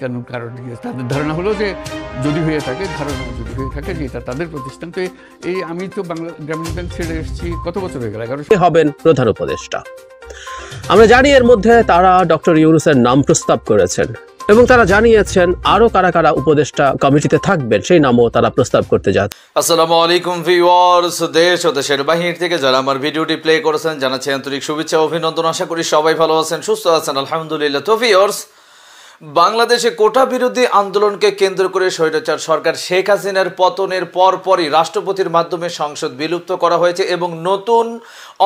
কেন কারণ তাদের ধারণা হলো যে যদি হয়ে থাকে যে এটা তাদের প্রতিষ্ঠান। তো এই আমি তো বাংলা গ্রামীণ ব্যাংক ছেড়ে এসেছি কত বছর হয়ে গেল, 11 হবেন প্রধান উপদেষ্টা। আমরা জানি এর মধ্যে তারা ডক্টর ইউনূসের নাম প্রস্তাব করেছেন এবং তারা জানিয়েছেন আরো কারা কারা উপদেষ্টা কমিটিতে থাকবেন সেই নামও তারা প্রস্তাব করতে যাচ্ছে। আসসালামু আলাইকুম ভিউয়ার্স, দেশ ও দেশের বাহির থেকে যারা আমার ভিডিওটি প্লে করেছেন জানাচ্ছি আন্তরিক শুভেচ্ছা অভিনন্দন। আশা করি সবাই ভালো আছেন, সুস্থ আছেন, আলহামদুলিল্লাহ। তো ভিউয়ার্স, বাংলাদেশে কোটা বিরোধী আন্দোলনকে কেন্দ্র করে স্বৈরাচার সরকার শেখ হাসিনার পতনের পরপরই রাষ্ট্রপতির মাধ্যমে সংসদ বিলুপ্ত করা হয়েছে এবং নতুন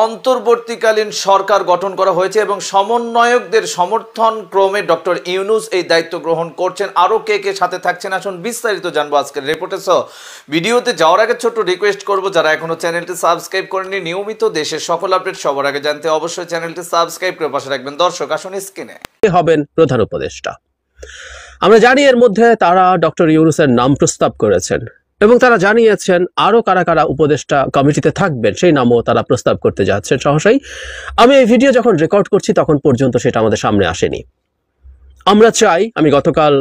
অন্তর্বর্তীকালীন সরকার গঠন করা হয়েছে এবং সমন্বয়কদের সমর্থন ক্রমে ডক্টর ইউনূস এই দায়িত্ব গ্রহণ করছেন। আরও কে কে সাথে থাকছেন আসুন বিস্তারিত জানবো আজকের রিপোর্টে। ভিডিওতে যাওয়ার আগে ছোট্ট রিকোয়েস্ট করবো, যারা এখনো চ্যানেলটি সাবস্ক্রাইব করেননি, নিয়মিত দেশের সকল আপডেট সবার আগে জানতে অবশ্যই চ্যানেলটি সাবস্ক্রাইব করে পাশে রাখবেন। দর্শক আসুন স্ক্রিনে হবেন প্রধান উপদেষ্টা। আমরা জানি এর মধ্যে তারা ডক্টর ইউনূসের নাম প্রস্তাব করেছেন এবং তারা জানিয়েছেন আরো কারা কারা উপদেষ্টা কমিটিতে থাকবেন সেই নামও তারা প্রস্তাব করতে যাচ্ছেন সহসাই। আমি এই ভিডিও যখন রেকর্ড করছি তখন পর্যন্ত সেটা আমাদের সামনে আসেনি। আমরা চাই, আমি গতকাল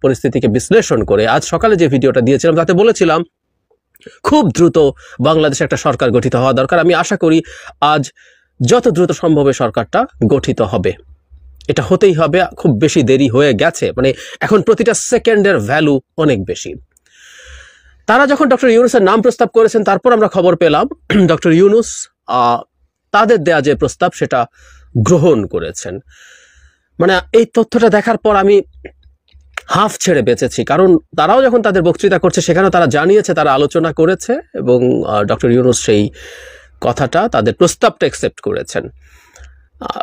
পরিস্থিতিকে বিশ্লেষণ করে আজ সকালে যে ভিডিওটা দিয়েছিলাম তাতে বলেছিলাম খুব দ্রুত বাংলাদেশে একটা সরকার গঠিত হওয়া দরকার। আমি আশা করি আজ যত দ্রুত সম্ভব সরকারটা গঠিত হবে, এটা হতেই হবে। খুব বেশি দেরি হয়ে গেছে, মানে এখন প্রতিটা সেকেন্ডের ভ্যালু অনেক বেশি। তারা যখন ডক্টর ইউনূসের নাম প্রস্তাব করেছেন তারপর আমরা খবর পেলাম ডক্টর ইউনূস তাদের দেয়া যে প্রস্তাব সেটা গ্রহণ করেছেন। মানে এই তথ্যটা দেখার পর আমি হাফ ছেড়ে বেঁচেছি, কারণ তারাও যখন তাদের বক্তৃতা করছে সেখানেও তারা জানিয়েছে তারা আলোচনা করেছে এবং ডক্টর ইউনূস সেই কথাটা, তাদের প্রস্তাবটা অ্যাকসেপ্ট করেছেন।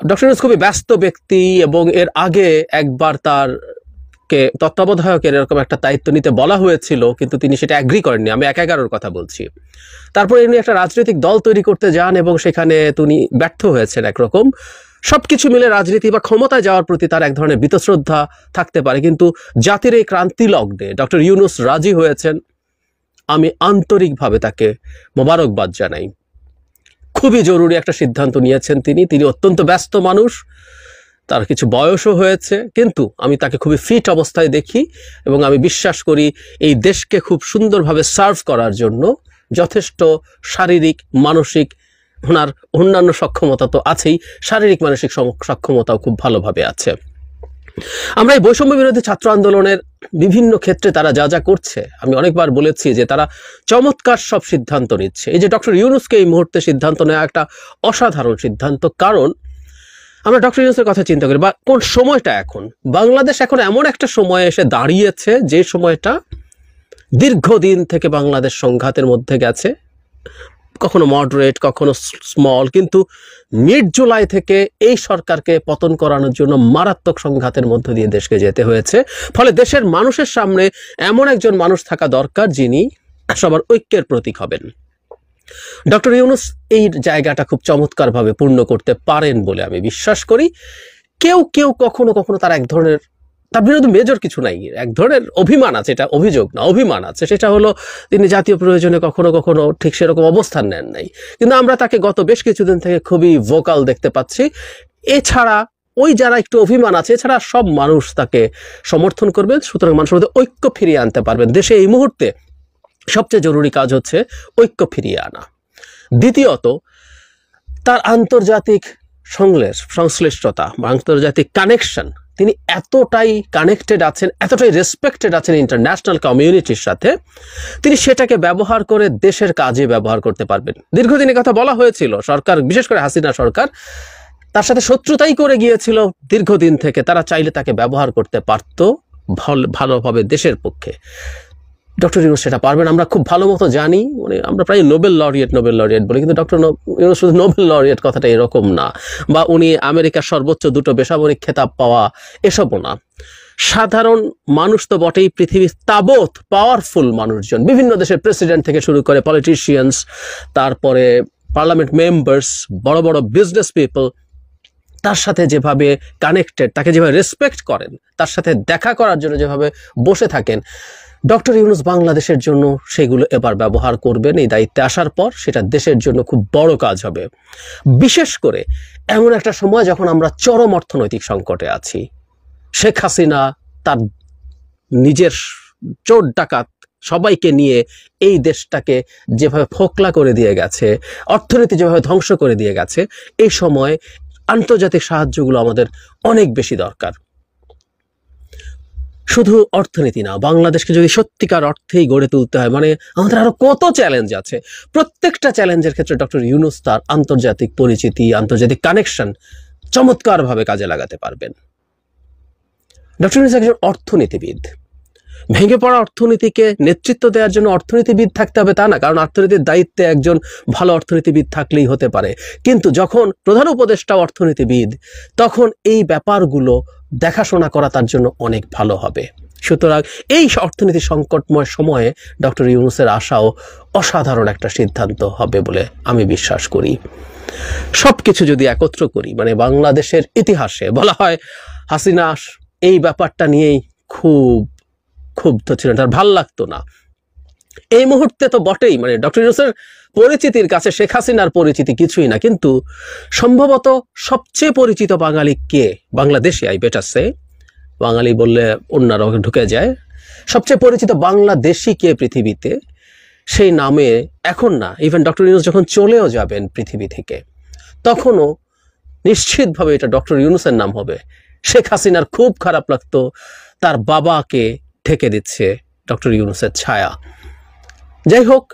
ডক্টর ইউনূস খুবই ব্যস্ত ব্যক্তি এবং এর আগে একবার তারকে তত্ত্বাবধায়কের এরকম একটা দায়িত্ব নিতে বলা হয়েছিল, কিন্তু তিনি সেটা অ্যাগ্রি করেননি। আমি 11-11 কথা বলছি। তারপর ইনি একটা রাজনৈতিক দল তৈরি করতে যান এবং সেখানে তিনি ব্যর্থ হয়েছেন। একরকম সবকিছু মিলে রাজনীতি বা ক্ষমতায় যাওয়ার প্রতি তার এক ধরনের বীতশ্রদ্ধা থাকতে পারে, কিন্তু জাতির এই ক্রান্তি লগ্নে ডক্টর ইউনূস রাজি হয়েছেন। আমি আন্তরিকভাবে তাকে মোবারকবাদ জানাই। খুবই জরুরি একটা সিদ্ধান্ত নিয়েছেন তিনি অত্যন্ত ব্যস্ত মানুষ, তার কিছু বয়সও হয়েছে, কিন্তু আমি তাকে খুবই ফিট অবস্থায় দেখি এবং আমি বিশ্বাস করি এই দেশকে খুব সুন্দরভাবে সার্ভ করার জন্য যথেষ্ট শারীরিক মানসিক, ওনার অন্যান্য সক্ষমতা তো আছেই, শারীরিক মানসিক সক্ষমতাও খুব ভালোভাবে আছে। আমরা এই বৈষম্য বিরোধী ছাত্র আন্দোলনের বিভিন্ন ক্ষেত্রে তারা যা যা করছে, আমি অনেকবার বলেছি যে তারা চমৎকার সব সিদ্ধান্ত নিচ্ছে। এই যে ডক্টর ইউনূসকে এই মুহূর্তে সিদ্ধান্ত নেওয়া একটা অসাধারণ সিদ্ধান্ত, কারণ আমরা ডক্টর ইউনূসের কথা চিন্তা করি বা কোন সময়টা এখন বাংলাদেশ এখন এমন একটা সময়ে এসে দাঁড়িয়েছে যে সময়টা দীর্ঘদিন থেকে বাংলাদেশ সংঘাতের মধ্যে গেছে, কখনো মডারেট কখনো স্মল, কিন্তু মিড জুলাই থেকে এই সরকারকে পতন করানোর জন্য মারাত্মক সংঘাতের মধ্য দিয়ে দেশকে যেতে হয়েছে। ফলে দেশের মানুষের সামনে এমন একজন মানুষ থাকা দরকার যিনি সবার ঐক্যের প্রতীক হবেন। ডক্টর ইউনূস এই জায়গাটা খুব চমৎকারভাবে পূর্ণ করতে পারেন বলে আমি বিশ্বাস করি। কেউ কেউ কখনো কখনো তার এক ধরনের, তার বিরুদ্ধে মেজর কিছু নাই, এক ধরনের অভিমান আছে, এটা অভিযোগ না, অভিমান আছে। সেটা হলো তিনি জাতীয় প্রয়োজনে কখনো কখনো ঠিক সেরকম অবস্থান নেন নাই, কিন্তু আমরা তাকে গত বেশ কিছুদিন থেকে খুবই ভোকাল দেখতে পাচ্ছি। এছাড়া ওই যারা একটু অভিমান আছে, এছাড়া সব মানুষ তাকে সমর্থন করবেন। সুতরাং মানুষের মধ্যে ঐক্য ফিরিয়ে আনতে পারবেন। দেশে এই মুহূর্তে সবচেয়ে জরুরি কাজ হচ্ছে ঐক্য ফিরিয়ে আনা। দ্বিতীয়ত, তার আন্তর্জাতিক সংশ্লিষ্টতা, আন্তর্জাতিক কানেকশন, তিনি এতটাই কানেক্টেড আছেন, এতটাই রেসপেক্টেড আছেন ইন্টারন্যাশনাল কমিউনিটির সাথে, তিনি সেটাকে ব্যবহার করে দেশের কাজে ব্যবহার করতে পারবেন। দীর্ঘদিন কথা বলা হয়েছিল, সরকার বিশেষ করে হাসিনা সরকার তার সাথে শত্রুতাই করে গিয়েছিল দীর্ঘদিন থেকে, তারা চাইলে তাকে ব্যবহার করতে পারত ভালোভাবে দেশের পক্ষে। ডক্টর ইউনূস সেটা পারবেন, আমরা খুব ভালো মতো জানি। মানে আমরা প্রায় নোবেল লরিয়েট বলি, কিন্তু ডক্টর ইউনূস শুধু নোবেল লরিয়েট কথাটা এরকম না, বা উনি আমেরিকার সর্বোচ্চ 2টো বেসামরিক খেতাব পাওয়া এসবও না। সাধারণ মানুষ তো বটেই, পৃথিবীর তাবৎ পাওয়ারফুল মানুষজন, বিভিন্ন দেশের প্রেসিডেন্ট থেকে শুরু করে পলিটিশিয়ানস, তারপরে পার্লামেন্ট মেম্বার্স, বড় বড় বিজনেস পিপল, তার সাথে যেভাবে কানেক্টেড, তাকে যেভাবে রেসপেক্ট করেন, তার সাথে দেখা করার জন্য যেভাবে বসে থাকেন, ডক্টর ইউনূস বাংলাদেশের জন্য সেগুলো এবার ব্যবহার করবেন। এই দায়িত্বে আসার পর সেটা দেশের জন্য খুব বড় কাজ হবে, বিশেষ করে এমন একটা সময় যখন আমরা চরম অর্থনৈতিক সংকটে আছি। শেখ হাসিনা তার নিজের চোর ডাকাত সবাইকে নিয়ে এই দেশটাকে যেভাবে ফোকলা করে দিয়ে গেছে, অর্থনীতি যেভাবে ধ্বংস করে দিয়ে গেছে, এই সময় আন্তর্জাতিক সাহায্যগুলো আমাদের অনেক বেশি দরকার। শুধু অর্থনীতি না, বাংলাদেশকে যদি সত্যিকার অর্থেই গড়ে তুলতে হয়, মানে আমাদের আরো কত চ্যালেঞ্জ আছে। প্রত্যেকটা চ্যালেঞ্জের ক্ষেত্রে ডক্টর ইউনূস তার আন্তর্জাতিক পরিচিতি, আন্তর্জাতিক কানেকশন চমৎকারভাবে কাজে লাগাতে পারবেন। ডক্টর ইউনূস একজন অর্থনীতিবিদ। ভেঙে পড়া অর্থনীতিকে নেতৃত্ব দেওয়ার জন্য অর্থনীতিবিদ থাকতে হবে তা না, কারণ অর্থনীতির দায়িত্বে একজন ভালো অর্থনীতিবিদ থাকলেই হতে পারে। কিন্তু যখন প্রধান উপদেষ্টা অর্থনীতিবিদ, তখন এই ব্যাপারগুলো দেখাশোনা করা তার জন্য অনেক ভালো হবে। সুতরাং এই অর্থনীতি সংকটময় সময়ে ডক্টর ইউনূসের আশাও অসাধারণ একটা সিদ্ধান্ত হবে বলে আমি বিশ্বাস করি। সবকিছু যদি একত্র করি, মানে বাংলাদেশের ইতিহাসে বলা হয় হাসিনা এই ব্যাপারটা নিয়েই খুব ক্ষুব্ধ ছিলেন, তার ভাল লাগতো না। এই মুহূর্তে তো বটেই, মানে ডক্টর ইউনূসের পরিচিতির কাছে শেখ হাসিনার পরিচিতি কিছুই না, কিন্তু সম্ভবত সবচেয়ে পরিচিত বাঙালি কে, বাংলাদেশি, আই বেটার সে, বাঙালি বললে অন্যরাও ঢুকে যায়, সবচেয়ে পরিচিত বাংলাদেশি কে পৃথিবীতে, সেই নামে এখন না, ইভেন ডক্টর ইউনূস যখন চলেও যাবেন পৃথিবী থেকে, তখনও নিশ্চিতভাবে এটা ডক্টর ইউনূসের নাম হবে। শেখ হাসিনার খুব খারাপ লাগতো তার বাবাকে ঢেকে দিচ্ছে ডক্টর ইউনূসের ছায়া। যাই হোক,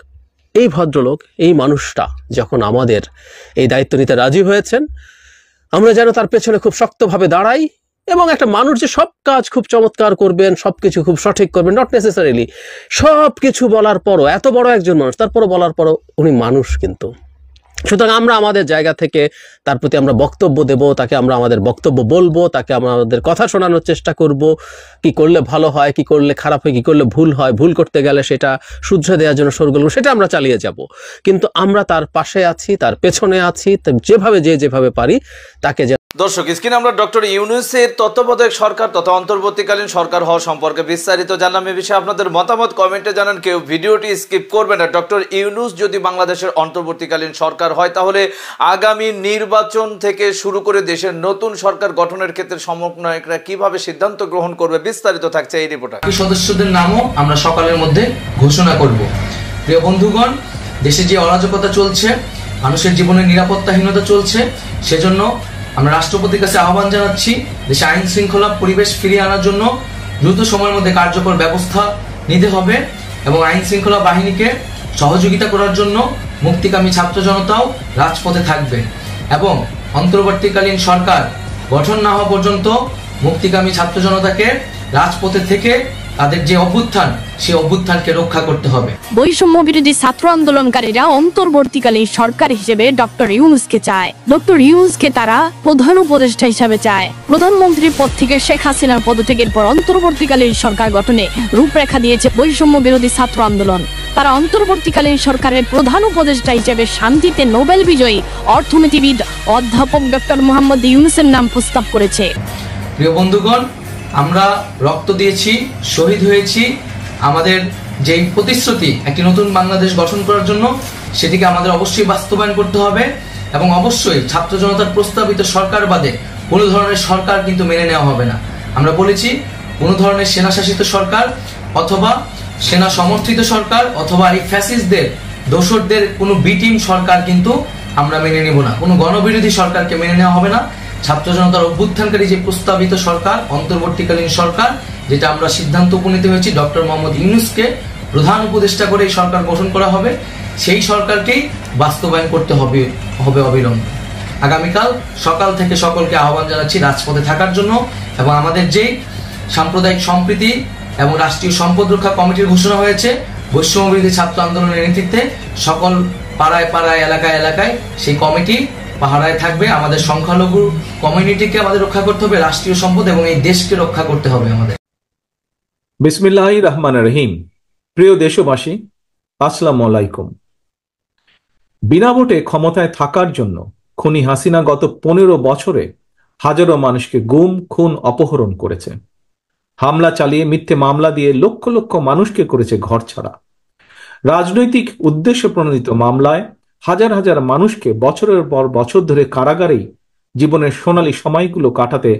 এই ভদ্রলোক, এই মানুষটা যখন আমাদের এই দায়িত্ব নিতে রাজি হয়েছেন, আমরা যেন তার পেছনে খুব শক্তভাবে দাঁড়াই। এবং একটা মানুষ যে সব কাজ খুব চমৎকার করবেন, সবকিছু খুব সঠিক করবেন, নট নেসেসারিলি। সব কিছু বলার পরও, এত বড় একজন মানুষ, তারপরও বলার পরও উনি মানুষ কিন্তু। সুতরাং আমরা আমাদের জায়গা থেকে তার প্রতি আমরা বক্তব্য দেব, তাকে আমরা আমাদের বক্তব্য বলবো, তাকে আমরা আমাদের কথা শোনানোর চেষ্টা করব, কি করলে ভালো হয়, কি করলে খারাপ হয়, কি করলে ভুল হয়, ভুল করতে গেলে সেটা শুধরে দেওয়ার জন্য সরগোল, সেটা আমরা চালিয়ে যাব। কিন্তু আমরা তার পাশে আছি, তার পেছনে আছি, যেভাবে পারি তাকে। দর্শক, স্ক্রিনে আমরা ডক্টর ইউনূসের তত্ত্বাবধায়ক সরকার তথা অন্তর্বর্তীকালীন সরকার হওয়া সম্পর্কে বিস্তারিত জানলাম। এ বিষয়ে আপনাদের মতামত কমেন্টে জানান, কেউ ভিডিওটি স্কিপ করবেন না। ডক্টর ইউনূস যদি বাংলাদেশের অন্তর্বর্তীকালীন সরকার হয়, তাহলে আগামী নির্বাচন থেকে শুরু করে দেশের নতুন সরকার গঠনের ক্ষেত্রে সমন্বয়করা কিভাবে সিদ্ধান্ত গ্রহণ করবে, বিস্তারিত থাকছে এই রিপোর্টে। সদস্যদের নামও আমরা সকালের মধ্যে ঘোষণা করব। প্রিয় বন্ধুগণ, দেশে যে অরাজকতা চলছে, মানুষের জীবনের নিরাপত্তাহীনতা চলছে, সেজন্য আমরা রাষ্ট্রপতির কাছে আহ্বান জানাচ্ছি দেশে আইন শৃঙ্খলা পরিবেশ ফিরিয়ে আনার জন্য দ্রুত সময়ের মধ্যে কার্যকর ব্যবস্থা নিতে হবে এবং আইন শৃঙ্খলা বাহিনীকে সহযোগিতা করার জন্য মুক্তিকামী ছাত্র জনতাও রাজপথে থাকবে এবং অন্তর্বর্তীকালীন সরকার গঠন না হওয়া পর্যন্ত মুক্তিকামী ছাত্র জনতাকে রাজপথে থেকে তাদের যে অভ্যুত্থান, সেই অভ্যুত্থানকে রক্ষা করতে হবে। বৈষম্য বিরোধী ছাত্র আন্দোলনকারীরা অন্তর্বর্তীকালীন সরকার হিসেবে ডক্টর ইউনূসকে চায়। ডক্টর ইউনূসকে তারা প্রধান উপদেষ্টা হিসেবে চায়। প্রধানমন্ত্রীর পদ থেকে শেখ হাসিনার পদত্যাগের পর অন্তর্বর্তীকালীন সরকার গঠনে রূপরেখা দিয়েছে বৈষম্য বিরোধী ছাত্র আন্দোলন। তারা অন্তর্বর্তীকালীন সরকারের প্রধান উপদেষ্টা হিসেবে শান্তিতে নোবেল বিজয়ী অর্থনীতিবিদ অধ্যাপক ডক্টর মোহাম্মদ ইউনূসের নাম প্রস্তাব করেছে। প্রিয় বন্ধুগণ, আমরা রক্ত দিয়েছি, শহীদ হয়েছি, আমাদের যেই প্রতিশ্রুতি একটি নতুন বাংলাদেশ গঠন করার জন্য, সেটিকে আমাদের অবশ্যই বাস্তবায়ন করতে হবে এবং অবশ্যই ছাত্র জনতার প্রস্তাবিত সরকার বাদে কোনো ধরনের সরকার কিন্তু মেনে নেওয়া হবে না। আমরা বলেছি, কোনো ধরনের সেনা শাসিত সরকার অথবা সেনা সমর্থিত সরকার অথবা এই ফ্যাসিস্টদের, দোসরদের কোনো বি টিম সরকার কিন্তু আমরা মেনে নেব না। কোনো গণবিরোধী সরকারকে মেনে নেওয়া হবে না। ছাত্র জনতার অভ্যুত্থানকারী যে প্রস্তাবিত সরকার, অন্তর্বর্তীকালীন সরকার, যেটা আমরা সিদ্ধান্ত উপনীত হয়েছি ডক্টর মোহাম্মদ ইউনূসকে প্রধান উপদেষ্টা করে এই সরকার গঠন করা হবে, সেই সরকারকেই বাস্তবায়ন করতে হবে অবিলম্বে। আগামীকাল সকাল থেকে সকলকে আহ্বান জানাচ্ছি রাজপথে থাকার জন্য এবং আমাদের যে সাম্প্রদায়িক সম্প্রীতি এবং রাষ্ট্রীয় সম্পদ রক্ষা কমিটির ঘোষণা হয়েছে বৈষম্য বিরোধী ছাত্র আন্দোলনের নেতৃত্বে, সকল পাড়ায় পাড়ায়, এলাকায় এলাকায় সেই কমিটি পাহারায় থাকবে। আমাদের সংখ্যালঘু কমিউনিটিকে আমাদের রক্ষা করতে হবে, রাষ্ট্রীয় সম্পদ এবং এই দেশকে রক্ষা করতে হবে আমাদের। বিসমিল্লাহির রহমানির রহিম। প্রিয় দেশবাসী, আসসালামু আলাইকুম। বিনা ভোটে ক্ষমতায় থাকার জন্য খুনি হাসিনা গত 15 বছরে হাজারো মানুষকে গুম, খুন, অপহরণ করেছে। হামলা চালিয়ে, মিথ্যে মামলা দিয়ে লক্ষ লক্ষ মানুষকে করেছে ঘরছাড়া। রাজনৈতিক উদ্দেশ্য প্রণোদিত মামলায় হাজার হাজার মানুষকে বছরের পর বছর ধরে কারাগারেই জীবনের সোনালী সময়গুলো কাটাতে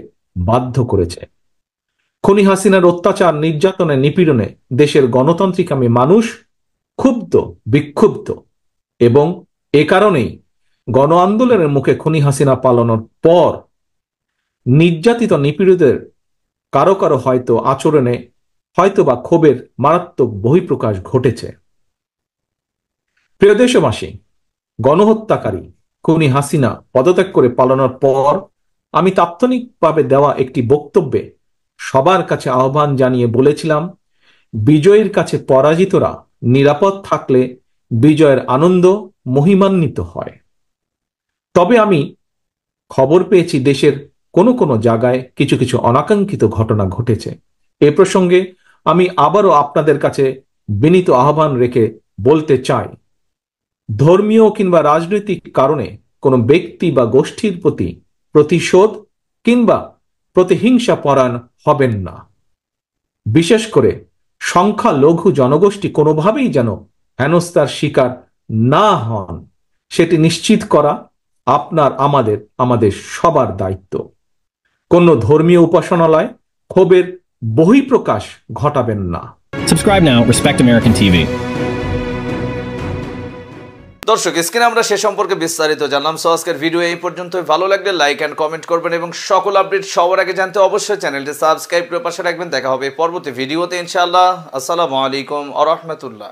বাধ্য করেছে। খুনি হাসিনার অত্যাচার, নির্যাতনে, নিপীড়নে দেশের গণতান্ত্রিকামী মানুষ ক্ষুব্ধ, বিক্ষুব্ধ এবং এ কারণেই গণ আন্দোলনের মুখে খুনি হাসিনা পালানোর পর নির্যাতিত নিপীড়িতদের কারো কারো হয়তো আচরণে হয়তোবা ক্ষোভের মারাত্মক বহিঃপ্রকাশ ঘটেছে। প্রিয় দেশবাসী, গণহত্যাকারী খুনি হাসিনা পদত্যাগ করে পালানোর পর আমি তাৎক্ষণিকভাবে দেওয়া একটি বক্তব্যে সবার কাছে আহ্বান জানিয়ে বলেছিলাম, বিজয়ের কাছে পরাজিতরা নিরাপদ থাকলে বিজয়ের আনন্দ মহিমান্বিত হয়। তবে আমি খবর পেয়েছি দেশের কোনো কোনো জায়গায় কিছু কিছু অনাকাঙ্ক্ষিত ঘটনা ঘটেছে। এ প্রসঙ্গে আমি আবারও আপনাদের কাছে বিনীত আহ্বান রেখে বলতে চাই, ধর্মীয় কিংবা রাজনৈতিক কারণে কোনো ব্যক্তি বা গোষ্ঠীর প্রতি প্রতিশোধ কিংবা প্রতিহিংসা পরায়ণ হবেন না। বিশেষ করে সংখ্যালঘু জনগোষ্ঠী কোনোভাবেই যেন হেনস্থার শিকার না হন, সেটি নিশ্চিত করা আপনার আমাদের সবার দায়িত্ব। কোন ধর্মীয় উপাসনালয় ক্ষোভের বহিঃপ্রকাশ ঘটাবেন না। Subscribe now, Respect American TV. দর্শক, স্ক্রিনে আমরা সে সম্পর্কে বিস্তারিত জানলাম। সো আজকের ভিডিও এই পর্যন্তই। ভালো লাগলে লাইক এন্ড কমেন্ট করবেন এবং সকল আপডেট সবার আগে জানতে অবশ্যই চ্যানেলটি সাবস্ক্রাইব করে পাশে রাখবেন। দেখা হবে পরবর্তী ভিডিওতে ইনশাআল্লাহ। আসসালামু আলাইকুম ওয়া রাহমাতুল্লাহ।